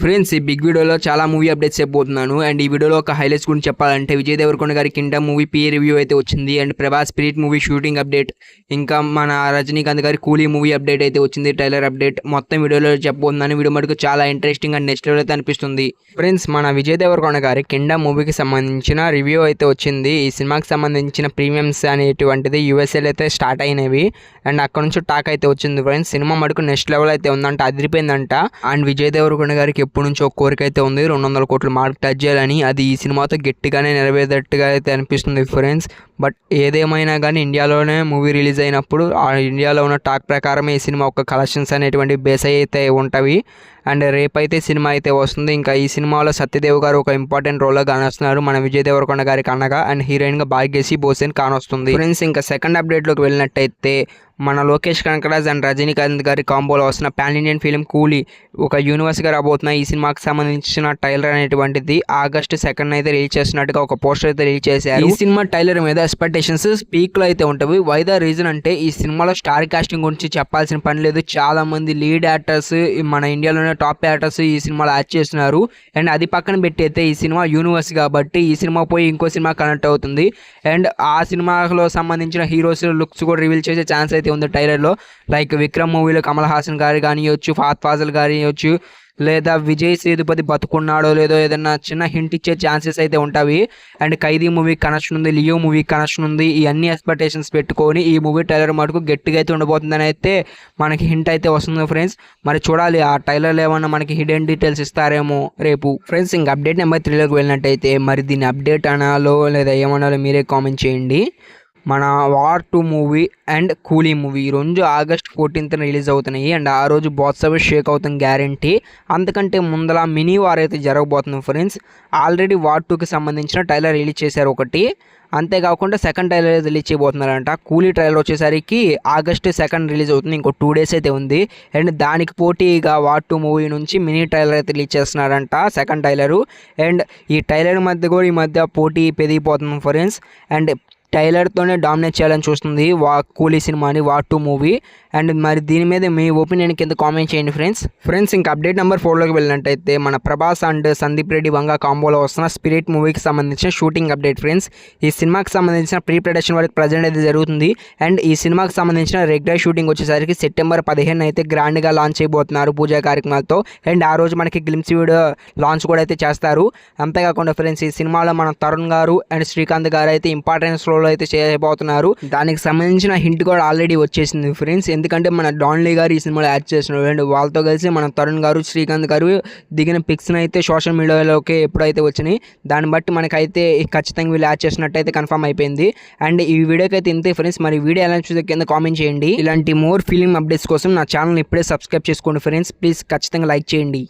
Friends, ఈ big వీడియోలో చాలా మూవీ అప్డేట్స్ చెప్పబోతున్నాను. అండ్ ఈ వీడియోలో ఒక హైలైట్స్ గురించి చెప్పాలంటే విజయ్ దేవరకొండ గారి కింగ్డమ్ మూవీ పీ రివ్యూ అయితే వచ్చింది. And Prabhas spirit movie shooting update, ఇంకా మన రజనీకాంత్ గారి కూలీ మూవీ అప్డేట్ అయితే వచ్చింది, ట్రైలర్ అప్డేట్. మొత్తం వీడియోలో చెప్పబోతున్నాను. వీడియో మటుకు చాలా ఇంట్రెస్టింగ్ అండ్ నెక్స్ట్ లెవెల్ అయితే అనిపిస్తుంది. ఫ్రెండ్స్, మన విజయ్ దేవరకొండ గారి కింగ్డమ్ మూవీకి సంబంధించిన రివ్యూ అయితే వచ్చింది. ఈ సినిమాకి సంబంధించిన ప్రీమియమ్స్ అనేటువంటిది యూఎస్ఏలో అయితే స్టార్ట్ అయినవి. అండ్ అక్కడ నుంచి టాక్ అయితే వచ్చింది. ఫ్రెండ్స్, సినిమా మటుకు నెక్స్ట్ లెవెల్ అయితే ఉందంట, అదిరిపోయిందంట. అండ్ విజయ్ దేవరకొండ గారికి ఎప్పటి నుంచో ఒక కోరిక అయితే ఉంది, 200 కోట్ల మార్క్ టచ్ చేయాలని. అది ఈ సినిమాతో గట్టిగానే నెరవేరేటట్టుగా అయితే అనిపిస్తుంది ఫ్రెండ్స్. బట్ ఏదేమైనా కానీ ఇండియాలోనే మూవీ రిలీజ్ అయినప్పుడు ఆ ఇండియాలో ఉన్న టాక్ ప్రకారమే ఈ సినిమా ఒక కలెక్షన్స్ అనేటువంటి బేస్ అయితే ఉంటవి. అండ్ రేపైతే సినిమా అయితే వస్తుంది. ఇంకా ఈ సినిమాలో సత్యదేవ్ గారు ఒక ఇంపార్టెంట్ రోల్లో కానొస్తున్నారు మన విజయ్ దేవరకొండ గారికి అన్నగా. అండ్ హీరోయిన్గా భాగ్యశ్రీ బోసెన్ కానొస్తుంది. ఫ్రెండ్స్, ఇంకా సెకండ్ అప్డేట్లోకి వెళ్ళినట్టయితే మన లోకేష్ కనకరాజ్ అండ్ రజనీకాంత్ గారి కాంబోలో వస్తున్న పాన్ ఇండియన్ ఫిలిం కూలీ ఒక యూనివర్స్గా రాబోతున్న ఈ సినిమాకి సంబంధించిన ట్రైలర్ అనేటువంటిది August 2 అయితే రిలీజ్ చేస్తున్నట్టుగా ఒక పోస్టర్ అయితే రిలీజ్ చేశారు. ఈ సినిమా ట్రైలర్ మీద ఎక్స్పెక్టేషన్స్ పీక్లో అయితే ఉంటాయి. వై ద రీజన్ అంటే ఈ సినిమాలో స్టార్ కాస్టింగ్ గురించి చెప్పాల్సిన పని లేదు. చాలా మంది లీడ్ యాక్టర్స్, మన ఇండియాలోనే టాప్ యాక్టర్స్ ఈ సినిమాలో యాక్ట్ చేస్తున్నారు. అండ్ అది పక్కన పెట్టి అయితే ఈ సినిమా యూనివర్స్ కాబట్టి ఈ సినిమా పోయి ఇంకో సినిమా కనెక్ట్ అవుతుంది. అండ్ ఆ సినిమాలో సంబంధించిన హీరోస్ లుక్స్ కూడా రివీల్ చేసే ఛాన్స్ అయితే ఉంది ట్రైలర్లో. లైక్ విక్రమ్ మూవీలో కమల్ హాసన్ గారు కానివ్వచ్చు, ఫహద్ ఫాజిల్ కానివ్వచ్చు, లేదా విజయ్ సేతుపతి బతుకున్నాడో లేదో ఏదన్నా చిన్న హింట్ ఇచ్చే ఛాన్సెస్ అయితే ఉంటాయి. అండ్ ఖైదీ మూవీ కనెక్షన్ ఉంది, లియో మూవీ కనెక్షన్ ఉంది. ఈ అన్ని ఎక్స్పెక్టేషన్స్ పెట్టుకొని ఈ మూవీ ట్రైలర్ మటుకు గట్టిగా అయితే ఉండబోతుందని అయితే మనకి హింట్ అయితే వస్తుంది ఫ్రెండ్స్. మరి చూడాలి ఆ ట్రైలర్లో ఏమన్నా మనకి హిడెన్ డీటెయిల్స్ ఇస్తారేమో రేపు. ఫ్రెండ్స్, ఇంక అప్డేట్ నెంబర్ 3లోకి వెళ్ళినట్టయితే మరి దీన్ని అప్డేట్ అనాలో లేదా ఏమనాలో మీరే కామెంట్ చేయండి. మన వార్ 2 మూవీ అండ్ కూలీ మూవీ రెండు August 14th రిలీజ్ అవుతున్నాయి. అండ్ ఆ రోజు బాక్స్ ఆఫీస్ షేక్ అవుతుంది గ్యారంటీ. అంతకంటే ముందల మినీ వార్ అయితే జరగబోతుంది ఫ్రెండ్స్. ఆల్రెడీ వార్ 2కి సంబంధించిన ట్రైలర్ రిలీజ్ చేశారు ఒకటి. అంతేకాకుండా సెకండ్ ట్రైలర్ రిలీజ్ చేయబోతున్నారంట. కూలీ ట్రైలర్ వచ్చేసరికి August 2 రిలీజ్ అవుతుంది, ఇంకో 2 days అయితే ఉంది. అండ్ దానికి పోటీగా వార్ 2 మూవీ నుంచి మినీ ట్రైలర్ అయితే రిలీజ్ చేస్తున్నారంట, సెకండ్ ట్రైలరు. అండ్ ఈ ట్రైలర్ మధ్య కూడా ఈ మధ్య పోటీ పెరిగిపోతుంది ఫ్రెండ్స్. అండ్ ట్రైలర్తోనే డామినేట్ చేయాలని చూస్తుంది కూలీ సినిమాని వార్ 2 మూవీ. అండ్ మరి దీని మీద మీ ఒపీనియన్ కింద కామెంట్ చేయండి ఫ్రెండ్స్. ఇంకా అప్డేట్ నెంబర్ 4లోకి వెళ్ళినట్టయితే మన ప్రభాస్ అండ్ సందీప్ రెడ్డి వంగ కాంబోలో వస్తున్న స్పిరిట్ మూవీకి సంబంధించిన షూటింగ్ అప్డేట్ ఫ్రెండ్స్. ఈ సినిమాకి సంబంధించిన ప్రీ ప్రొడక్షన్ వరకు ప్రజెంట్ అయితే జరుగుతుంది. అండ్ ఈ సినిమాకి సంబంధించిన రెగ్యులర్ షూటింగ్ వచ్చేసరికి September 15 అయితే గ్రాండ్గా లాంచ్ చేయబోతున్నారు పూజా కార్యక్రమాలతో. అండ్ ఆ రోజు మనకి గ్లిమ్స్ వీడియో లాంచ్ కూడా అయితే చేస్తారు. అంతేకాకుండా ఫ్రెండ్స్, ఈ సినిమాలో మన తరుణ్ గారు అండ్ శ్రీకాంత్ గారు అయితే ఇంపార్టెన్స్ రోల్ అయితే చేయబోతున్నారు. దానికి సంబంధించిన హింట్ కూడా ఆల్రెడీ వచ్చేసింది ఫ్రెండ్స్. ఎందుకంటే మన డాన్లీ గారు ఈ సినిమాలో యాడ్ చేస్తున్నారు. అండ్ వాళ్ళతో కలిసి మన తరుణ్ గారు, శ్రీకాంత్ గారు దిగిన పిక్స్ అయితే సోషల్ మీడియాలోకి ఎప్పుడైతే వచ్చినాయి, దాన్ని బట్టి మనకైతే ఖచ్చితంగా వీళ్ళు యాడ్ చేసినట్టయితే కన్ఫర్మ్ అయిపోయింది. అండ్ ఈ వీడియోకి అయితే ఇంతే ఫ్రెండ్స్. మరి వీడియో ఎలా చూసే కింద కామెంట్ చేయండి. ఇలాంటి మోర్ ఫిలిం అప్డేట్స్ కోసం నా ఛానల్ ఇప్పుడే సబ్స్క్రైబ్ చేసుకోండి ఫ్రెండ్స్. ప్లీజ్ ఖచ్చితంగా లైక్ చేయండి.